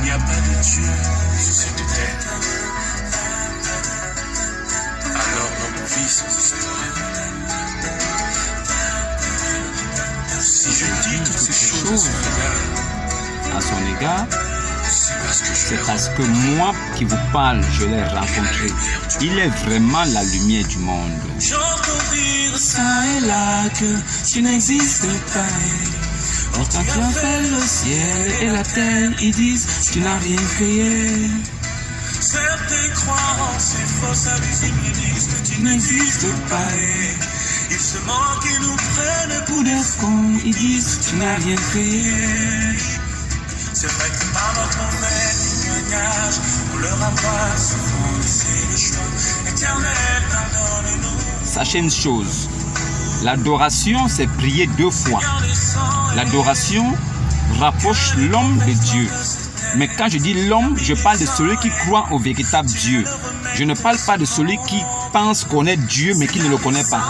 n'y a pas de Dieu sur cette terre, alors l'homme vit sans espoir. Si je dis toutes ces choses à son égard, c'est parce que moi qui vous parle, je l'ai rencontré. Il est vraiment la lumière du monde. J'entends dire ça et là que tu n'existes pas. Pourtant tu as fait le ciel et la terre, ils disent tu n'as rien créé. Certains croient en ces fausses invisibles, ils disent que tu n'existes pas. Ils se moquent et nous prennent pour des cons, ils disent tu n'as rien créé. C'est vrai que par notre mauvais témoignage, on leur envoie souvent laissé le choix. Éternel, pardonne-nous. Sachez une chose, l'adoration c'est prier 2 fois. L'adoration rapproche l'homme de Dieu. Mais quand je dis l'homme, je parle de celui qui croit au véritable Dieu. Je ne parle pas de celui qui pense connaître Dieu mais qui ne le connaît pas.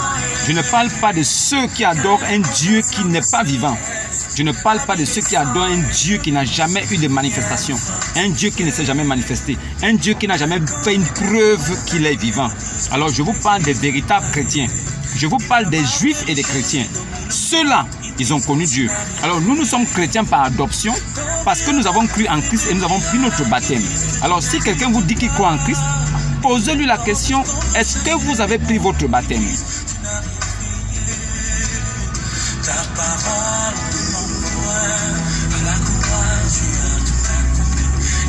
Je ne parle pas de ceux qui adorent un Dieu qui n'est pas vivant. Je ne parle pas de ceux qui adorent un Dieu qui n'a jamais eu de manifestation. Un Dieu qui ne s'est jamais manifesté. Un Dieu qui n'a jamais fait une preuve qu'il est vivant. Alors je vous parle des véritables chrétiens. Je vous parle des juifs et des chrétiens. Ceux-là, ils ont connu Dieu. Alors nous sommes chrétiens par adoption parce que nous avons cru en Christ et nous avons pris notre baptême. Alors si quelqu'un vous dit qu'il croit en Christ, posez-lui la question, est-ce que vous avez pris votre baptême? Ta parole m'envoie à la couronne, tu as tout accompli.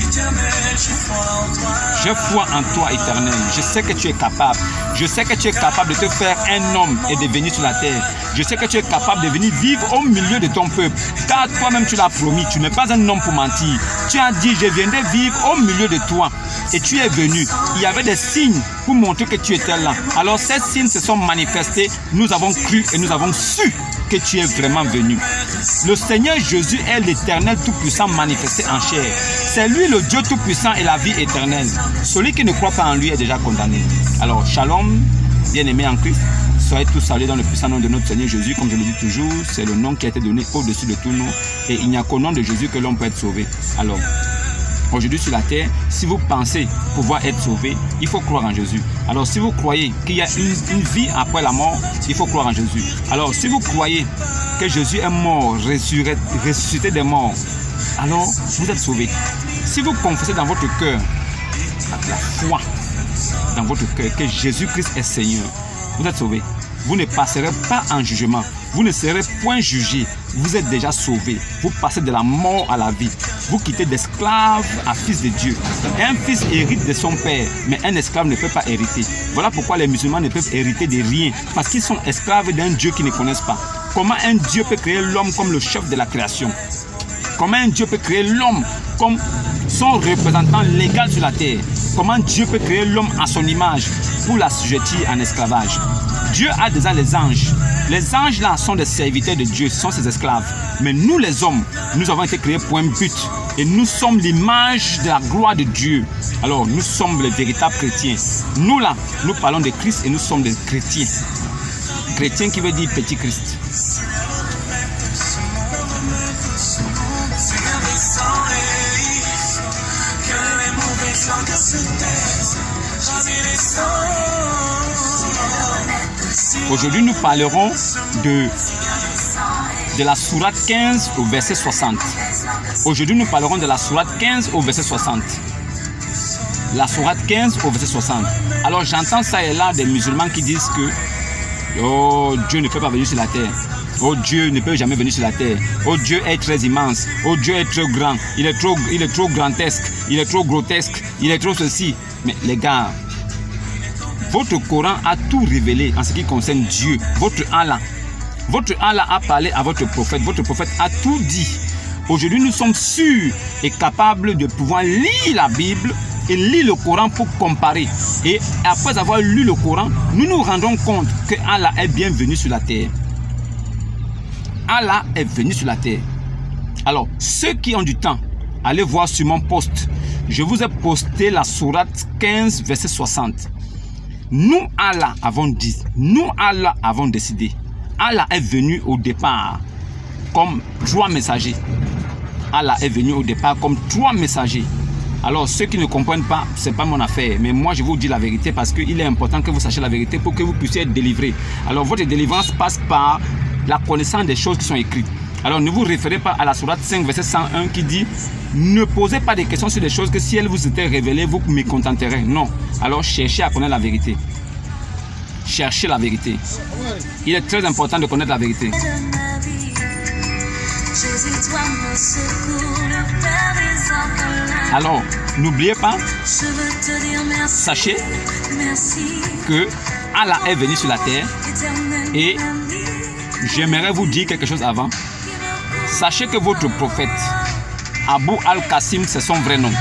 Éternel, j'ai foi en toi. J'ai foi en toi, Éternel. Je sais que tu es capable. Je sais que tu es capable de te faire un homme et de venir sur la terre. Je sais que tu es capable de venir vivre au milieu de ton peuple. Car toi-même tu l'as promis, tu n'es pas un homme pour mentir. Tu as dit, je viendrai vivre au milieu de toi. Et tu es venu. Il y avait des signes pour montrer que tu étais là. Alors ces signes se sont manifestés. Nous avons cru et nous avons su que tu es vraiment venu. Le Seigneur Jésus est l'Éternel Tout-Puissant manifesté en chair. C'est lui le Dieu Tout-Puissant et la vie éternelle. Celui qui ne croit pas en lui est déjà condamné. Alors, shalom, bien-aimés en Christ. Soyez tous salués dans le puissant nom de notre Seigneur Jésus. Comme je le dis toujours, c'est le nom qui a été donné au-dessus de tout nom. Et il n'y a qu'au nom de Jésus que l'on peut être sauvé. Alors, aujourd'hui sur la terre, si vous pensez pouvoir être sauvé, il faut croire en Jésus. Alors si vous croyez qu'il y a une vie après la mort, il faut croire en Jésus. Alors si vous croyez que Jésus est mort, ressuscité des morts, alors vous êtes sauvé. Si vous confessez dans votre cœur, avec la foi dans votre cœur, que Jésus-Christ est Seigneur, vous êtes sauvé. Vous ne passerez pas en jugement. Vous ne serez point jugé. Vous êtes déjà sauvé. Vous passez de la mort à la vie. Vous quittez d'esclave à fils de Dieu. Un fils hérite de son père, mais un esclave ne peut pas hériter. Voilà pourquoi les musulmans ne peuvent hériter de rien. Parce qu'ils sont esclaves d'un Dieu qu'ils ne connaissent pas. Comment un Dieu peut créer l'homme comme le chef de la création? Comment un Dieu peut créer l'homme comme son représentant légal sur la terre? Comment Dieu peut créer l'homme à son image pour l'assujettir en esclavage? Dieu a déjà les anges. Les anges là sont des serviteurs de Dieu, sont ses esclaves. Mais nous les hommes, nous avons été créés pour un but. Et nous sommes l'image de la gloire de Dieu. Alors nous sommes les véritables chrétiens. Nous là, nous parlons de Christ et nous sommes des chrétiens. Chrétien qui veut dire petit Christ. Aujourd'hui, nous parlerons de la sourate 15 au verset 60. Aujourd'hui, nous parlerons de la sourate 15 au verset 60. La sourate 15 au verset 60. Alors, j'entends ça et là des musulmans qui disent que oh, Dieu ne peut pas venir sur la terre. Oh, Dieu ne peut jamais venir sur la terre. Oh, Dieu est très immense. Oh, Dieu est trop grand. Il est trop grotesque. Il est trop grotesque. Il est trop ceci. Mais les gars, votre Coran a tout révélé en ce qui concerne Dieu. Votre Allah a parlé à votre prophète. Votre prophète a tout dit. Aujourd'hui, nous sommes sûrs et capables de pouvoir lire la Bible et lire le Coran pour comparer. Et après avoir lu le Coran, nous nous rendons compte que Allah est bien venu sur la terre. Allah est venu sur la terre. Alors, ceux qui ont du temps, allez voir sur mon post. Je vous ai posté la sourate 15, verset 60. Nous, Allah, avons dit, nous, Allah, avons décidé. Allah est venu au départ comme 3 messagers. Allah est venu au départ comme 3 messagers. Alors ceux qui ne comprennent pas, ce n'est pas mon affaire. Mais moi je vous dis la vérité parce qu'il est important que vous sachiez la vérité pour que vous puissiez être délivrés. Alors votre délivrance passe par la connaissance des choses qui sont écrites. Alors ne vous référez pas à la sourate 5 verset 101 qui dit ne posez pas des questions sur des choses que si elles vous étaient révélées, vous mécontenterez. Non. Alors cherchez à connaître la vérité. Cherchez la vérité. Il est très important de connaître la vérité. Alors, n'oubliez pas, sachez que Allah est venu sur la terre et j'aimerais vous dire quelque chose avant. Sachez que votre prophète, Abu al-Qasim, c'est son vrai nom.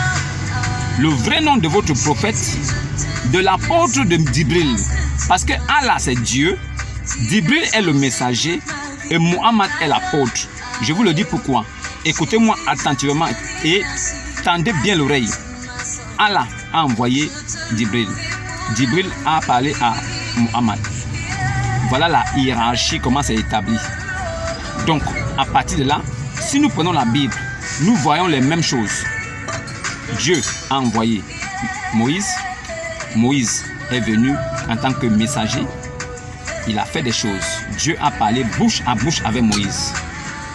Le vrai nom de votre prophète, de l'apôtre de Djibril. Parce que Allah c'est Dieu, Djibril est le messager et Muhammad est l'apôtre. Je vous le dis pourquoi. Écoutez-moi attentivement et tendez bien l'oreille. Allah a envoyé Djibril. Djibril a parlé à Muhammad. Voilà la hiérarchie, comment c'est établi. Donc, à partir de là, si nous prenons la Bible, nous voyons les mêmes choses. Dieu a envoyé Moïse. Moïse est venu en tant que messager. Il a fait des choses. Dieu a parlé bouche à bouche avec Moïse.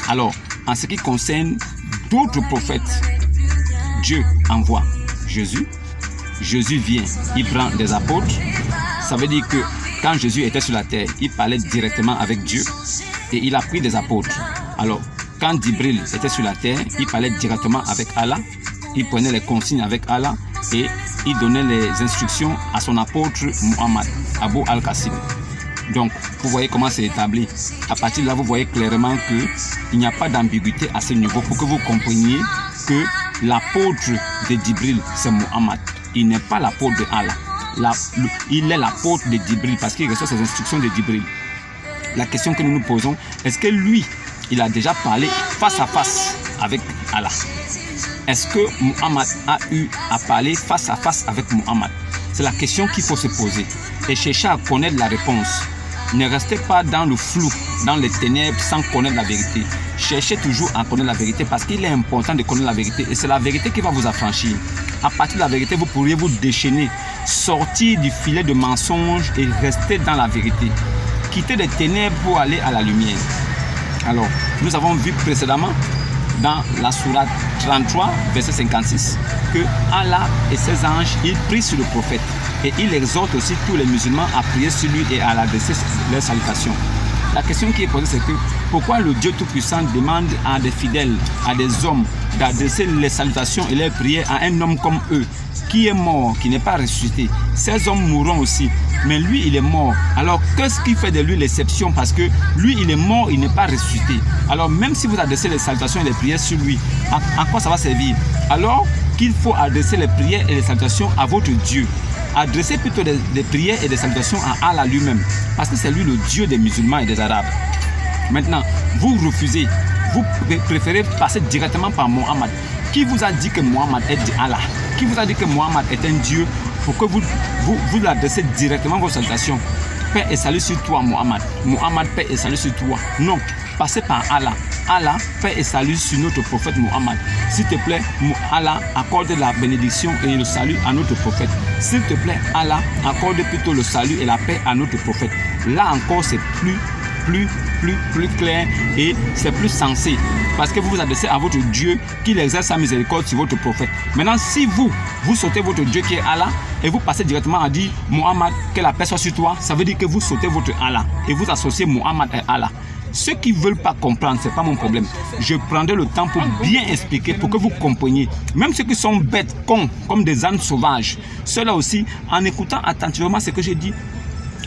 Alors, en ce qui concerne d'autres prophètes, Dieu envoie Jésus. Jésus vient, il prend des apôtres. Ça veut dire que quand Jésus était sur la terre, il parlait directement avec Dieu et il a pris des apôtres. Alors, quand Djibril était sur la terre, il parlait directement avec Allah. Il prenait les consignes avec Allah et il donnait les instructions à son apôtre Muhammad, Abu al-Qasim. Donc, vous voyez comment c'est établi. À partir de là, vous voyez clairement qu'il n'y a pas d'ambiguïté à ce niveau pour que vous compreniez que l'apôtre de Djibril, c'est Muhammad. Il n'est pas l'apôtre de Allah. Il est l'apôtre de Djibril parce qu'il reçoit ses instructions de Djibril. La question que nous nous posons, est-ce que lui, il a déjà parlé face à face avec Allah? Est-ce que Muhammad a eu à parler face à face avec Muhammad? C'est la question qu'il faut se poser et chercher à connaître la réponse. Ne restez pas dans le flou, dans les ténèbres sans connaître la vérité. Cherchez toujours à connaître la vérité parce qu'il est important de connaître la vérité et c'est la vérité qui va vous affranchir. À partir de la vérité, vous pourriez vous déchaîner, sortir du filet de mensonges et rester dans la vérité. Quitter les ténèbres pour aller à la lumière. Alors, nous avons vu précédemment dans la sourate 33, verset 56, que Allah et ses anges, ils prient sur le prophète. Et il exhorte aussi tous les musulmans à prier sur lui et à adresser leurs salutations. La question qui est posée, c'est que pourquoi le Dieu Tout-Puissant demande à des fidèles, à des hommes, d'adresser les salutations et les prières à un homme comme eux, qui est mort, qui n'est pas ressuscité? Ces hommes mourront aussi, mais lui, il est mort. Alors, qu'est-ce qui fait de lui l'exception? Parce que lui, il est mort, il n'est pas ressuscité. Alors, même si vous adressez les salutations et les prières sur lui, à quoi ça va servir? Alors qu'il faut adresser les prières et les salutations à votre Dieu. Adressez plutôt des prières et des salutations à Allah lui-même, parce que c'est lui le Dieu des musulmans et des Arabes. Maintenant, vous refusez, vous préférez passer directement par Muhammad. Qui vous a dit que Muhammad est Allah? Qui vous a dit que Muhammad est un Dieu pour que vous adressez directement vos salutations? Paix et salut sur toi, Muhammad. Muhammad, paix et salut sur toi. Non, passez par Allah. Allah, paix et salut sur notre prophète Muhammad. S'il te plaît, Allah, accorde la bénédiction et le salut à notre prophète. S'il te plaît, Allah, accorde plutôt le salut et la paix à notre prophète. Là encore, c'est plus clair et c'est plus sensé. Parce que vous vous adressez à votre Dieu qui exerce sa miséricorde sur votre prophète. Maintenant, si vous sautez votre Dieu qui est Allah et vous passez directement à dire Muhammad, que la paix soit sur toi, ça veut dire que vous sautez votre Allah et vous associez Muhammad à Allah. Ceux qui ne veulent pas comprendre, ce n'est pas mon problème. Je prendrai le temps pour bien expliquer, pour que vous compreniez. Même ceux qui sont bêtes, cons, comme des ânes sauvages, ceux-là aussi, en écoutant attentivement ce que j'ai dit,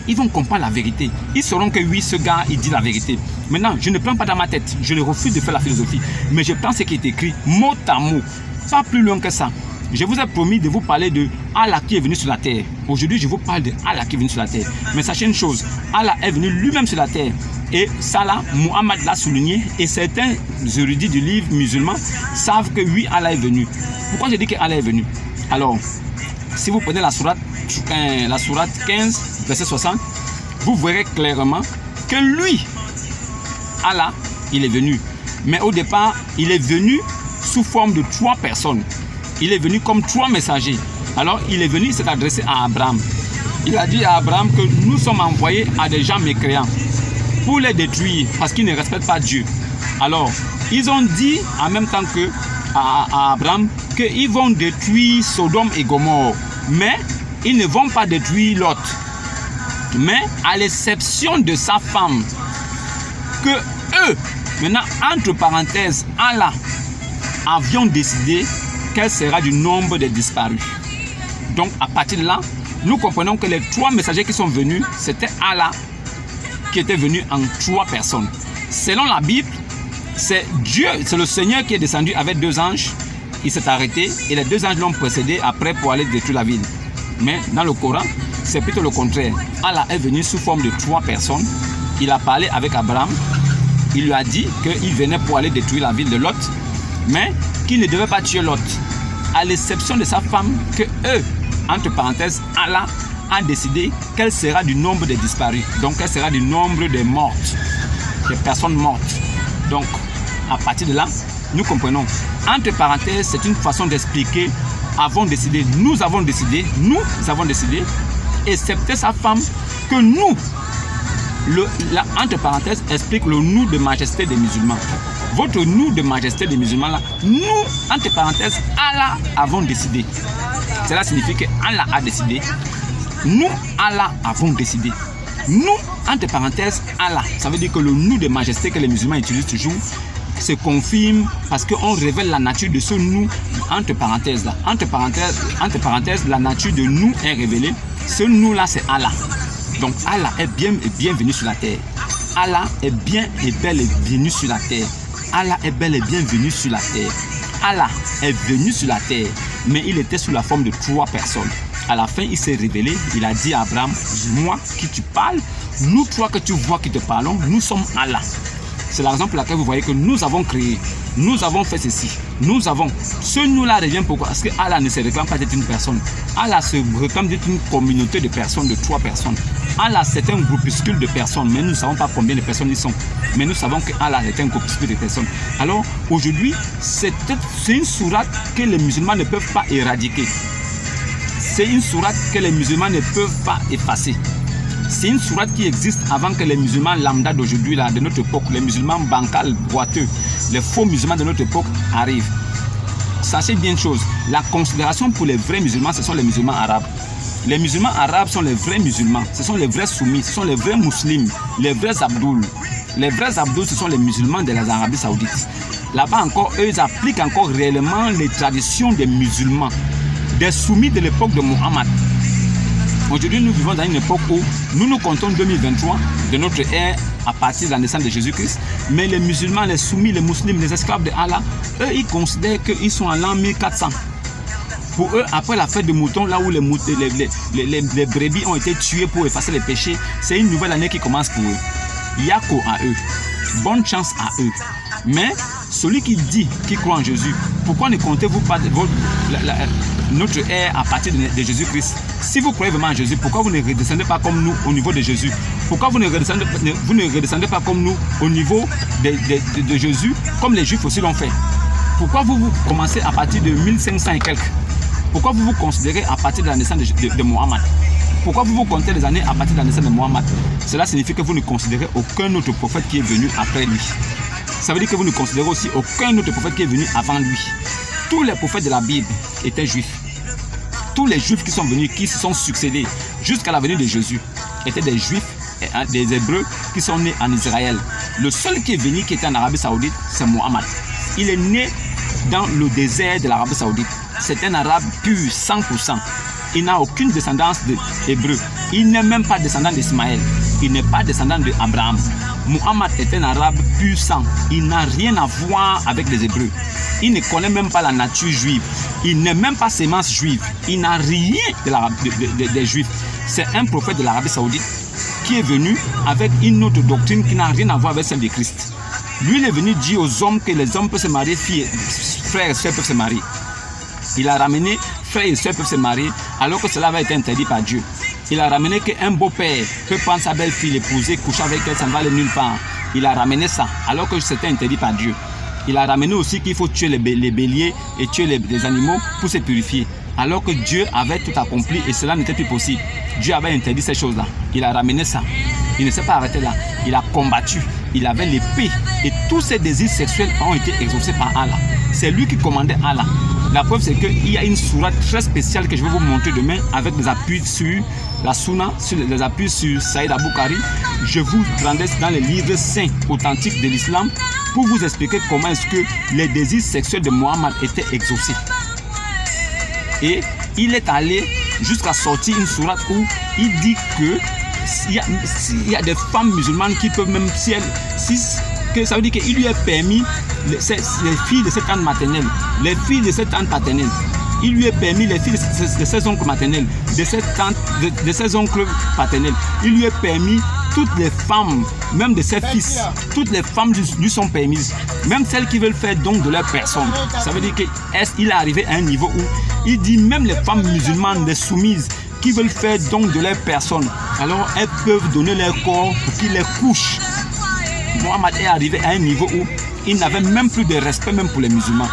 ils vont comprendre la vérité. Ils sauront que oui, ce gars, il dit la vérité. Maintenant, je ne prends pas dans ma tête. Je refuse de faire la philosophie. Mais je prends ce qui est écrit, mot à mot. Pas plus loin que ça. Je vous ai promis de vous parler de Allah qui est venu sur la terre. Aujourd'hui, je vous parle de Allah qui est venu sur la terre. Mais sachez une chose, Allah est venu lui-même sur la terre. Et ça là, Muhammad l'a souligné. Et certains érudits du livre musulman savent que oui, Allah est venu. Pourquoi je dis que Allah est venu? Alors, si vous prenez la sourate 15, verset 60, vous verrez clairement que lui, Allah, il est venu. Mais au départ, il est venu sous forme de 3 personnes. Il est venu comme 3 messagers. Alors, il est venu s'est adressé à Abraham. Il a dit à Abraham que nous sommes envoyés à des gens mécréants pour les détruire parce qu'ils ne respectent pas Dieu. Alors, ils ont dit en même temps que à Abraham qu'ils vont détruire Sodome et Gomorrhe. Mais ils ne vont pas détruire Lot. Mais à l'exception de sa femme, que eux, maintenant, entre parenthèses, Allah, avions décidé quel sera du nombre des disparus. Donc, à partir de là, nous comprenons que les 3 messagers qui sont venus, c'était Allah qui était venu en 3 personnes. Selon la Bible, c'est Dieu, c'est le Seigneur qui est descendu avec 2 anges. Il s'est arrêté et les 2 anges l'ont précédé après pour aller détruire la ville. Mais dans le Coran, c'est plutôt le contraire. Allah est venu sous forme de 3 personnes. Il a parlé avec Abraham. Il lui a dit qu'il venait pour aller détruire la ville de Lot, mais qu'il ne devait pas tuer Lot. À l'exception de sa femme, que eux, entre parenthèses, Allah a décidé quel sera du nombre des disparus. Donc, quel sera du nombre des mortes, des personnes mortes. Donc, à partir de là, nous comprenons. Entre parenthèses, c'est une façon d'expliquer. Nous avons décidé, excepté sa femme, que nous, entre parenthèses, explique le nous de majesté des musulmans. Votre nous de majesté des musulmans, là, nous, entre parenthèses, Allah avons décidé. Cela signifie que Allah a décidé. Nous, Allah avons décidé. Nous, entre parenthèses, Allah. Ça veut dire que le nous de majesté que les musulmans utilisent toujours se confirme parce qu'on révèle la nature de ce nous, entre parenthèses là. Entre parenthèses, la nature de nous est révélée. Ce nous là, c'est Allah. Donc Allah est bienvenu sur la terre. Allah est bien et bel et venu sur la terre. Allah est bel et bien venu sur la terre. Allah est venu sur la terre, mais il était sous la forme de 3 personnes. À la fin, il s'est révélé. Il a dit à Abraham, moi qui tu parles, nous 3 que tu vois qui te parlons, nous sommes Allah. C'est la raison pour laquelle vous voyez que nous avons créé, nous avons fait ceci, nous avons. Ce nous-là revient pourquoi? Parce que Allah ne se réclame pas d'être une personne. Allah se réclame d'être une communauté de personnes, de 3 personnes. Allah, c'est un groupuscule de personnes, mais nous ne savons pas combien de personnes ils sont. Mais nous savons que Allah est un groupuscule de personnes. Alors, aujourd'hui, c'est une sourate que les musulmans ne peuvent pas éradiquer. C'est une sourate que les musulmans ne peuvent pas effacer. C'est une sourate qui existe avant que les musulmans lambda d'aujourd'hui, de notre époque, les musulmans bancals, boiteux, les faux musulmans de notre époque arrivent. Sachez bien une chose, la considération pour les vrais musulmans, ce sont les musulmans arabes. Les musulmans arabes sont les vrais musulmans, ce sont les vrais soumis, ce sont les vrais musulmans, les vrais abdouls. Les vrais abdouls, ce sont les musulmans de l'Arabie Saoudite. Là-bas encore, eux, ils appliquent encore réellement les traditions des musulmans, des soumis de l'époque de Mohammed. Aujourd'hui, nous vivons dans une époque où nous comptons 2023 de notre ère à partir de la naissance de Jésus-Christ. Mais les musulmans, les soumis, les musulmans, les esclaves de Allah, eux, ils considèrent qu'ils sont en l'an 1400. Pour eux, après la fête de moutons, là où les brebis ont été tuées pour effacer les péchés, c'est une nouvelle année qui commence pour eux. Yako à eux. Bonne chance à eux. Mais celui qui dit, qui croit en Jésus, pourquoi ne comptez-vous pas notre ère à partir de Jésus-Christ? Si vous croyez vraiment en Jésus, pourquoi vous ne redescendez pas comme nous au niveau de Jésus? Pourquoi vous ne redescendez pas comme nous au niveau de Jésus, comme les Juifs aussi l'ont fait? Pourquoi vous commencez à partir de 1500 et quelques? Pourquoi vous vous considérez à partir de la naissance de Mohammed? Pourquoi vous comptez les années à partir de la naissance de Mohammed? Cela signifie que vous ne considérez aucun autre prophète qui est venu après lui. Ça veut dire que vous ne considérez aussi aucun autre prophète qui est venu avant lui. Tous les prophètes de la Bible étaient juifs. Tous les juifs qui sont venus, qui se sont succédés jusqu'à la venue de Jésus, étaient des juifs, des hébreux qui sont nés en Israël. Le seul qui est venu, qui était en Arabie Saoudite, c'est Mohammed. Il est né dans le désert de l'Arabie Saoudite. C'est un arabe pur, 100%. Il n'a aucune descendance d'hébreux. Il n'est même pas descendant d'Ismaël. Il n'est pas descendant d'Abraham. Mohammed est un arabe pur sang. Il n'a rien à voir avec les hébreux. Il ne connaît même pas la nature juive. Il n'est même pas sémence juive. Il n'a rien des juifs. C'est un prophète de l'Arabie Saoudite qui est venu avec une autre doctrine qui n'a rien à voir avec celle de Christ. Lui, il est venu dire aux hommes que les hommes peuvent se marier, frères et sœurs peuvent se marier. Il a ramené frères et sœurs peuvent se marier alors que cela avait été interdit par Dieu. Il a ramené qu'un beau-père peut prendre sa belle-fille, l'épouser, coucher avec elle, ça ne va aller nulle part. Il a ramené ça alors que c'était interdit par Dieu. Il a ramené aussi qu'il faut tuer les béliers et tuer les animaux pour se purifier. Alors que Dieu avait tout accompli et cela n'était plus possible. Dieu avait interdit ces choses-là. Il a ramené ça. Il ne s'est pas arrêté là. Il a combattu. Il avait l'épée. Et tous ses désirs sexuels ont été exaucés par Allah. C'est lui qui commandait Allah. La preuve, c'est qu'il y a une sourate très spéciale que je vais vous montrer demain avec des appuis sur la Sunna, sur les appuis sur Saïd Aboukari. Je vous rendrai dans les livres saints authentiques de l'islam pour vous expliquer comment est-ce que les désirs sexuels de Mohammed étaient exaucés. Et il est allé jusqu'à sortir une sourate où il dit que s'il y a des femmes musulmanes qui peuvent même, ça veut dire qu'il lui est permis, les filles de cette tante maternelle, les filles de cette tante paternelle, il lui est permis, les filles de ses oncles maternels, de ses oncles paternels, il lui est permis, toutes les femmes, même de ses fils, toutes les femmes lui sont permises, même celles qui veulent faire don de leur personne. Ça veut dire qu'il est arrivé à un niveau où il dit même les femmes musulmanes, les soumises, qui veulent faire don de leur personne, alors elles peuvent donner leur corps pour qu'il les couche. Mohammed est arrivé à un niveau où il n'avait même plus de respect même pour les musulmans.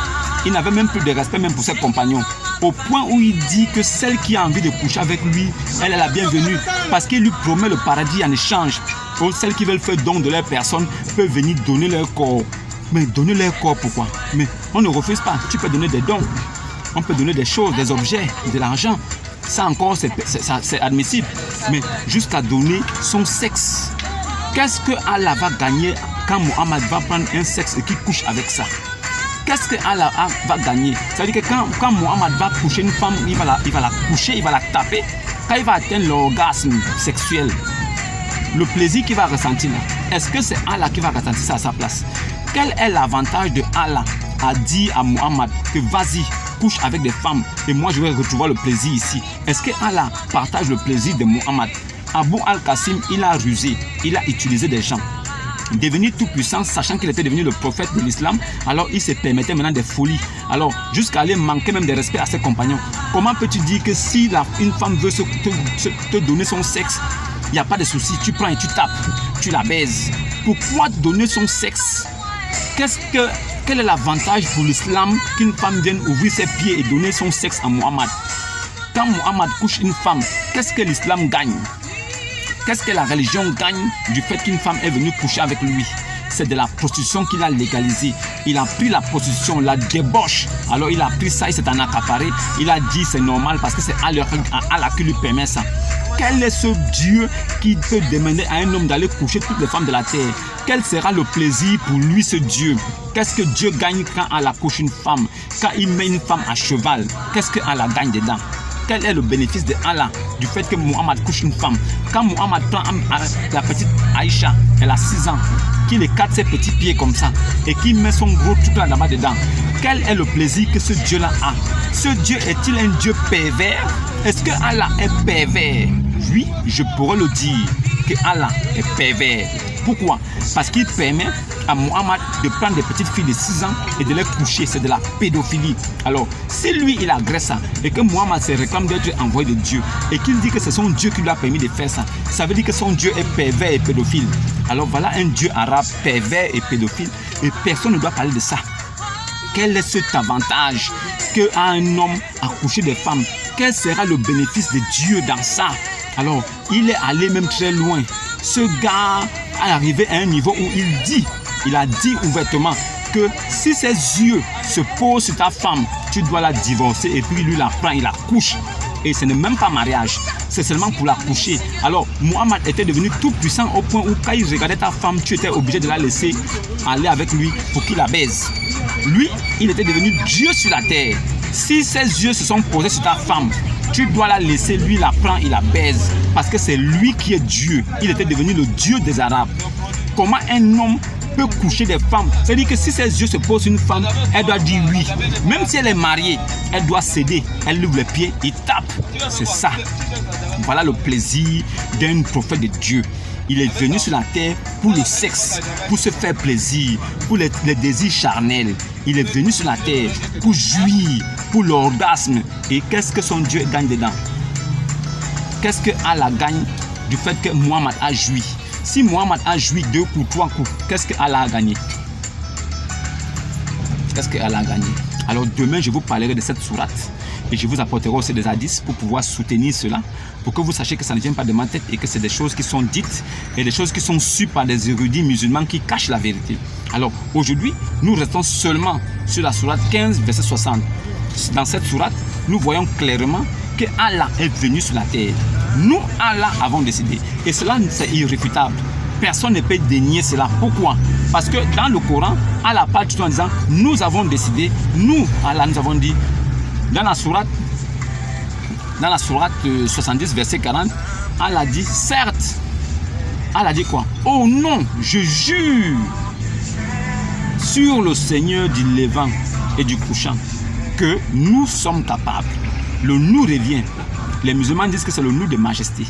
Il n'avait même plus de respect même pour ses compagnons. Au point où il dit que celle qui a envie de coucher avec lui, elle est la bienvenue. Parce qu'il lui promet le paradis en échange. Ou celles qui veulent faire don de leur personne peuvent venir donner leur corps. Mais donner leur corps, pourquoi? Mais on ne refuse pas. Tu peux donner des dons. On peut donner des choses, des objets, de l'argent. Ça encore, c'est admissible. Mais jusqu'à donner son sexe. Qu'est-ce que Allah va gagner quand Mohammed va prendre un sexe et qu'il couche avec ça? Qu'est-ce que Allah va gagner? C'est-à-dire que quand Mohammed va coucher une femme, il va la coucher, il va la taper. Quand il va atteindre l'orgasme sexuel, le plaisir qu'il va ressentir là, est-ce que c'est Allah qui va ressentir ça à sa place? Quel est l'avantage de Allah à dire à Mohammed que vas-y, couche avec des femmes et moi je vais retrouver le plaisir ici? Est-ce que Allah partage le plaisir de Mohammed? Abu al-Qasim, il a rusé, il a utilisé des gens. Devenu tout puissant, sachant qu'il était devenu le prophète de l'islam, alors il se permettait maintenant des folies. Alors, jusqu'à aller manquer même de respect à ses compagnons. Comment peux-tu dire que si une femme veut te donner son sexe, il n'y a pas de souci, tu prends et tu tapes, tu la baises. Pourquoi donner son sexe? Quel est l'avantage pour l'islam qu'une femme vienne ouvrir ses pieds et donner son sexe à Mohammed? Quand Mohammed couche une femme, qu'est-ce que l'islam gagne? Qu'est-ce que la religion gagne du fait qu'une femme est venue coucher avec lui? C'est de la prostitution qu'il a légalisée. Il a pris la prostitution, la débauche. Alors il a pris ça, il s'est en accaparé. Il a dit c'est normal parce que c'est Allah qui lui permet ça. Quel est ce Dieu qui peut demander à un homme d'aller coucher toutes les femmes de la terre? Quel sera le plaisir pour lui, ce Dieu? Qu'est-ce que Dieu gagne quand Allah couche une femme? Quand il met une femme à cheval, qu'est-ce que Allah gagne dedans? Quel est le bénéfice de Allah du fait que Mohammed couche une femme? Quand Mohammed prend la petite Aïcha, elle a 6 ans, qu'il écarte ses petits pieds comme ça et qu'il met son gros truc là-bas dedans, quel est le plaisir que ce Dieu-là a? Ce Dieu est-il un Dieu pervers? Est-ce que Allah est pervers? Oui, je pourrais le dire que Allah est pervers. Pourquoi? Parce qu'il permet à Mohammed de prendre des petites filles de 6 ans et de les coucher. C'est de la pédophilie. Alors, si lui, il agresse ça et que Mohammed se réclame d'être envoyé de Dieu et qu'il dit que c'est son Dieu qui lui a permis de faire ça, ça veut dire que son Dieu est pervers et pédophile. Alors voilà un Dieu arabe pervers et pédophile et personne ne doit parler de ça. Quel est cet avantage qu'à un homme à coucher des femmes? Quel sera le bénéfice de Dieu dans ça? Alors, il est allé même très loin. Ce gars est arrivé à un niveau où il a dit ouvertement que si ses yeux se posent sur ta femme, tu dois la divorcer et puis lui la prend, il la couche. Et ce n'est même pas mariage, c'est seulement pour la coucher. Alors, Mohammed était devenu tout puissant au point où quand il regardait ta femme, tu étais obligé de la laisser aller avec lui pour qu'il la baise. Lui, il était devenu Dieu sur la terre. Si ses yeux se sont posés sur ta femme, tu dois la laisser, lui la prend, il la baise. Parce que c'est lui qui est Dieu. Il était devenu le Dieu des Arabes. Comment un homme peut coucher des femmes? C'est-à-dire que si ses yeux se posent sur une femme, elle doit dire oui. Même si elle est mariée, elle doit céder. Elle ouvre les pieds, il tape. C'est ça. Voilà le plaisir d'un prophète de Dieu. Il est venu sur la terre pour le sexe, pour se faire plaisir, pour les désirs charnels. Il est venu sur la terre pour jouir, pour l'orgasme. Et qu'est-ce que son Dieu gagne dedans? Qu'est-ce que Allah gagne du fait que Mohammed a joui? Si Mohammed a joui 2 coups, 3 coups, qu'est-ce que Allah a gagné? Qu'est-ce qu'Allah a gagné? Alors demain, je vous parlerai de cette sourate. Et je vous apporterai aussi des hadiths pour pouvoir soutenir cela, pour que vous sachiez que ça ne vient pas de ma tête et que c'est des choses qui sont dites et des choses qui sont sues par des érudits musulmans qui cachent la vérité. Alors aujourd'hui, nous restons seulement sur la sourate 15, verset 60. Dans cette sourate, nous voyons clairement que Allah est venu sur la terre. Nous, Allah, avons décidé. Et cela, c'est irréfutable. Personne ne peut dénier cela. Pourquoi? Parce que dans le Coran, Allah parle tout en disant, nous avons décidé, nous, Allah, nous avons dit. Dans la sourate 70, verset 40, Allah dit, certes, Allah dit quoi? Oh non, je jure sur le Seigneur du Levant et du couchant que nous sommes capables. Le nous revient. Les musulmans disent que c'est le nous de majesté.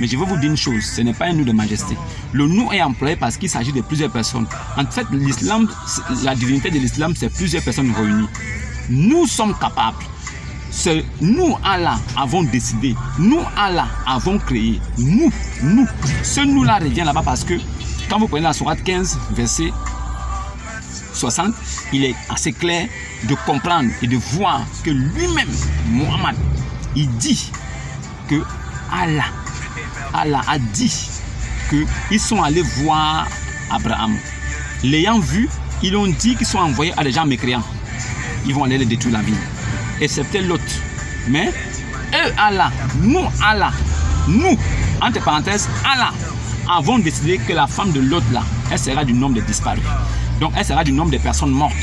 Mais je vais vous dire une chose, ce n'est pas un nous de majesté. Le nous est employé parce qu'il s'agit de plusieurs personnes. En fait, l'islam, la divinité de l'islam, c'est plusieurs personnes réunies. Nous sommes capables. C'est nous, Allah, avons décidé. Nous, Allah, avons créé. Nous. Ce nous-là revient là-bas parce que quand vous prenez la sourate 15, verset 60, il est assez clair de comprendre et de voir que lui-même, Muhammad, il dit que Allah a dit qu'ils sont allés voir Abraham. L'ayant vu, ils ont dit qu'ils sont envoyés à des gens mécréants. Ils vont aller les détruire la ville. Excepté l'autre. Mais eux, Allah, nous, entre parenthèses, Allah, avons décidé que la femme de l'autre là, elle sera du nombre des disparus. Donc elle sera du nombre des personnes mortes.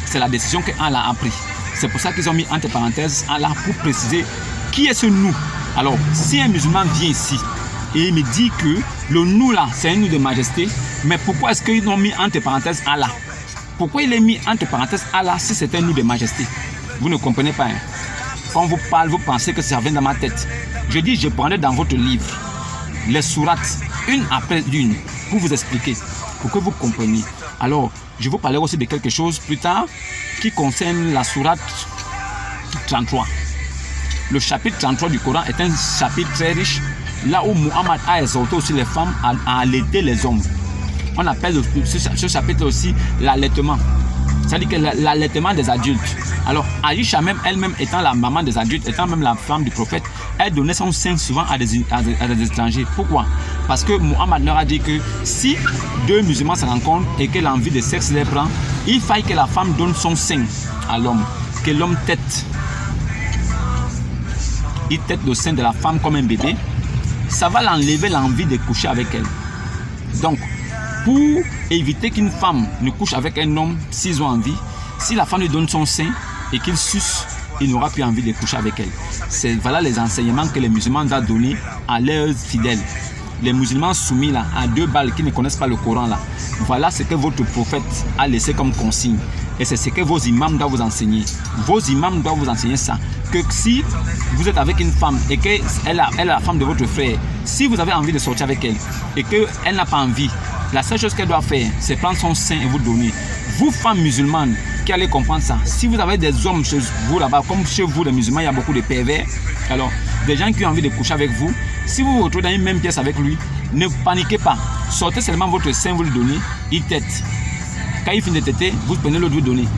C'est la décision que Allah a prise. C'est pour ça qu'ils ont mis entre parenthèses Allah pour préciser qui est ce nous. Alors, si un musulman vient ici et il me dit que le nous là, c'est un nous de majesté, mais pourquoi est-ce qu'ils ont mis entre parenthèses Allah? Pourquoi il est mis entre parenthèses Allah si c'est un nous de majesté? Vous ne comprenez pas. Hein? Quand on vous parle, vous pensez que ça vient dans ma tête. Je dis, je prendrai dans votre livre les sourates, une après une, pour vous expliquer, pour que vous compreniez. Alors, je vous parlerai aussi de quelque chose plus tard qui concerne la sourate 33. Le chapitre 33 du Coran est un chapitre très riche, là où Muhammad a exhorté aussi les femmes à allaiter les hommes. On appelle ce chapitre aussi l'allaitement. C'est-à-dire que l'allaitement des adultes. Alors, Aïcha même, elle-même étant la maman des adultes, étant même la femme du prophète, elle donnait son sein souvent à des étrangers. Pourquoi? Parce que Muhammad leur a dit que si deux musulmans se rencontrent et que l'envie de sexe les prend, il faille que la femme donne son sein à l'homme, que l'homme tète. Il tète le sein de la femme comme un bébé. Ça va l'enlever l'envie de coucher avec elle. Donc, pour éviter qu'une femme ne couche avec un homme s'ils ont envie, si la femme lui donne son sein et qu'il suce, il n'aura plus envie de coucher avec elle. Voilà les enseignements que les musulmans ont donnés à leurs fidèles. Les musulmans soumis là, à 2 balles qui ne connaissent pas le Coran là. Voilà ce que votre prophète a laissé comme consigne. Et c'est ce que vos imams doivent vous enseigner. Vos imams doivent vous enseigner ça. Que si vous êtes avec une femme et qu'elle est la femme de votre frère, si vous avez envie de sortir avec elle et qu'elle n'a pas envie, la seule chose qu'elle doit faire, c'est prendre son sein et vous donner. Vous, femmes musulmanes, qui allez comprendre ça, si vous avez des hommes chez vous là-bas, comme chez vous les musulmans, il y a beaucoup de pervers, alors des gens qui ont envie de coucher avec vous, si vous vous retrouvez dans une même pièce avec lui, ne paniquez pas. Sortez seulement votre sein, vous le donnez, il tète. Quand il finit de têter, vous prenez l'autre, vous donnez.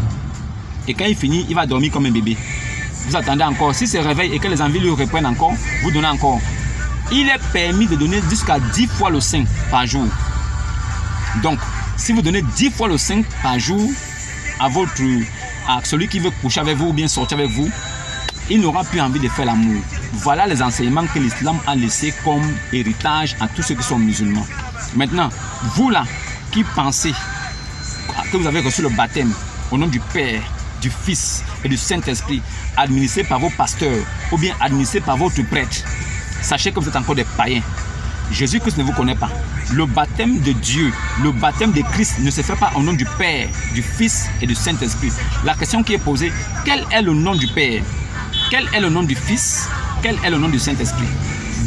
Et quand il finit, il va dormir comme un bébé. Vous attendez encore. S'il se réveille et que les envies lui reprennent encore, vous donnez encore. Il est permis de donner jusqu'à 10 fois le sein par jour. Donc, si vous donnez 10 fois le sein par jour à celui qui veut coucher avec vous ou bien sortir avec vous, il n'aura plus envie de faire l'amour. Voilà les enseignements que l'islam a laissés comme héritage à tous ceux qui sont musulmans. Maintenant, vous là, qui pensez que vous avez reçu le baptême au nom du Père, du Fils et du Saint-Esprit, administré par vos pasteurs ou bien administré par votre prêtre, sachez que vous êtes encore des païens. Jésus-Christ ne vous connaît pas. Le baptême de Dieu, le baptême de Christ ne se fait pas au nom du Père, du Fils et du Saint-Esprit. La question qui est posée, quel est le nom du Père? Quel est le nom du Fils? Quel est le nom du Saint-Esprit?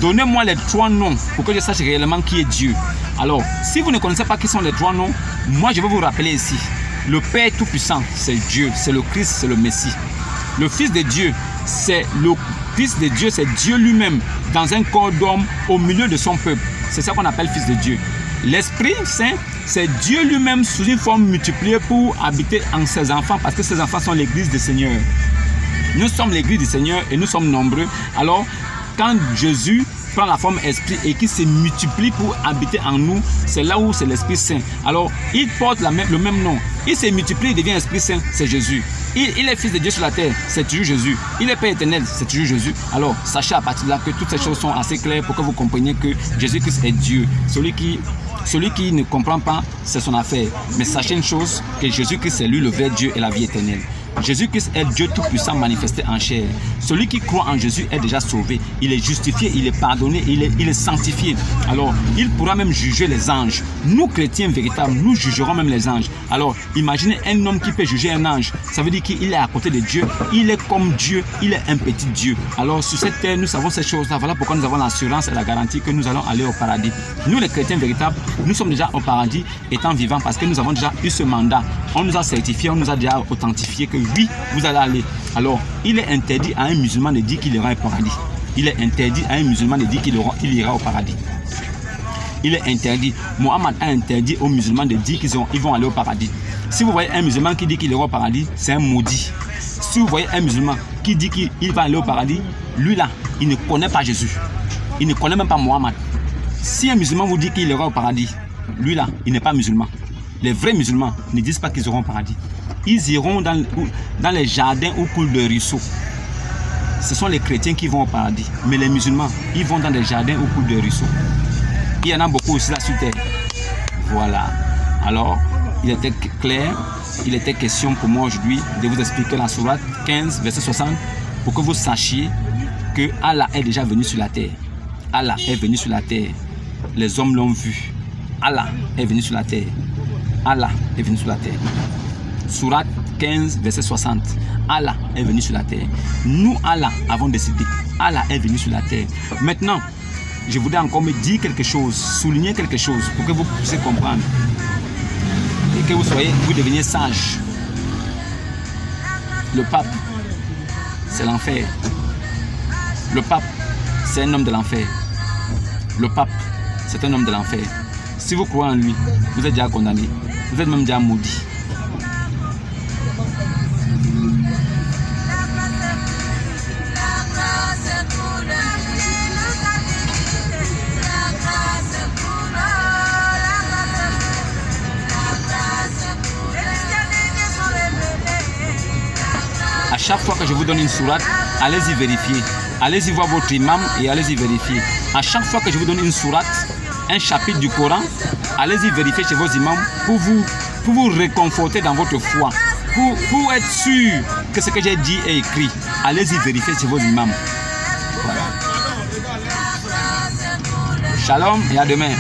Donnez-moi les 3 noms pour que je sache réellement qui est Dieu. Alors, si vous ne connaissez pas qui sont les 3 noms, moi je vais vous rappeler ici. Le Père Tout-Puissant, c'est Dieu, c'est le Christ, c'est le Messie. Le Fils de Dieu, c'est Dieu lui-même, dans un corps d'homme, au milieu de son peuple. C'est ça qu'on appelle Fils de Dieu. L'Esprit Saint, c'est Dieu lui-même sous une forme multipliée pour habiter en ses enfants, parce que ses enfants sont l'église du Seigneur. Nous sommes l'église du Seigneur et nous sommes nombreux. Alors, quand Jésus prend la forme esprit et qui se multiplie pour habiter en nous, c'est là où c'est l'Esprit Saint. Alors, il porte le même nom. Il se multiplie, il devient Esprit Saint, c'est Jésus. Il est fils de Dieu sur la terre, c'est toujours Jésus. Il est Père éternel, c'est toujours Jésus. Alors, sachez à partir de là que toutes ces choses sont assez claires pour que vous compreniez que Jésus-Christ est Dieu. Celui qui ne comprend pas, c'est son affaire. Mais sachez une chose, que Jésus-Christ est lui le vrai Dieu et la vie éternelle. Jésus-Christ est Dieu tout-puissant manifesté en chair. Celui qui croit en Jésus est déjà sauvé. Il est justifié, il est pardonné, il est sanctifié. Alors, il pourra même juger les anges. Nous, chrétiens véritables, nous jugerons même les anges. Alors, imaginez un homme qui peut juger un ange. Ça veut dire qu'il est à côté de Dieu. Il est comme Dieu. Il est un petit Dieu. Alors, sur cette terre, nous savons ces choses-là. Voilà pourquoi nous avons l'assurance et la garantie que nous allons aller au paradis. Nous, les chrétiens véritables, nous sommes déjà au paradis étant vivants parce que nous avons déjà eu ce mandat. On nous a certifié, on nous a déjà authentifié que oui, vous allez aller. Alors, il est interdit à un musulman de dire qu'il ira au paradis. Il est interdit à un musulman de dire qu'il ira au paradis. Il est interdit. Mohammed a interdit aux musulmans de dire qu'ils vont aller au paradis. Si vous voyez un musulman qui dit qu'il ira au paradis, c'est un maudit. Si vous voyez un musulman qui dit qu'il va aller au paradis, lui là, il ne connaît pas Jésus. Il ne connaît même pas Mohammed. Si un musulman vous dit qu'il ira au paradis, lui là, il n'est pas musulman. Les vrais musulmans ne disent pas qu'ils iront au paradis. Ils iront dans les jardins où coulent le ruisseau. Ce sont les chrétiens qui vont au paradis. Mais les musulmans, ils vont dans les jardins où coulent le ruisseau. Il y en a beaucoup aussi là sur terre. Voilà. Alors, il était clair, il était question pour moi aujourd'hui de vous expliquer la sourate 15, verset 60, pour que vous sachiez que Allah est déjà venu sur la terre. Allah est venu sur la terre. Les hommes l'ont vu. Allah est venu sur la terre. Allah est venu sur la terre. Sourate 15, verset 60. Allah est venu sur la terre. Nous, Allah, avons décidé. Allah est venu sur la terre. Maintenant, je voudrais encore me dire quelque chose, souligner quelque chose pour que vous puissiez comprendre. Et que vous deveniez sage. Le pape, c'est l'enfer. Le pape, c'est un homme de l'enfer. Le pape, c'est un homme de l'enfer. Si vous croyez en lui, vous êtes déjà condamné. Vous êtes même déjà maudit. À chaque fois que je vous donne une sourate, allez-y vérifier. Allez-y voir votre imam et allez-y vérifier. À chaque fois que je vous donne une sourate, un chapitre du Coran, allez-y vérifier chez vos imams pour vous réconforter dans votre foi. Pour être sûr que ce que j'ai dit est écrit, allez-y vérifier chez vos imams. Voilà. Shalom et à demain.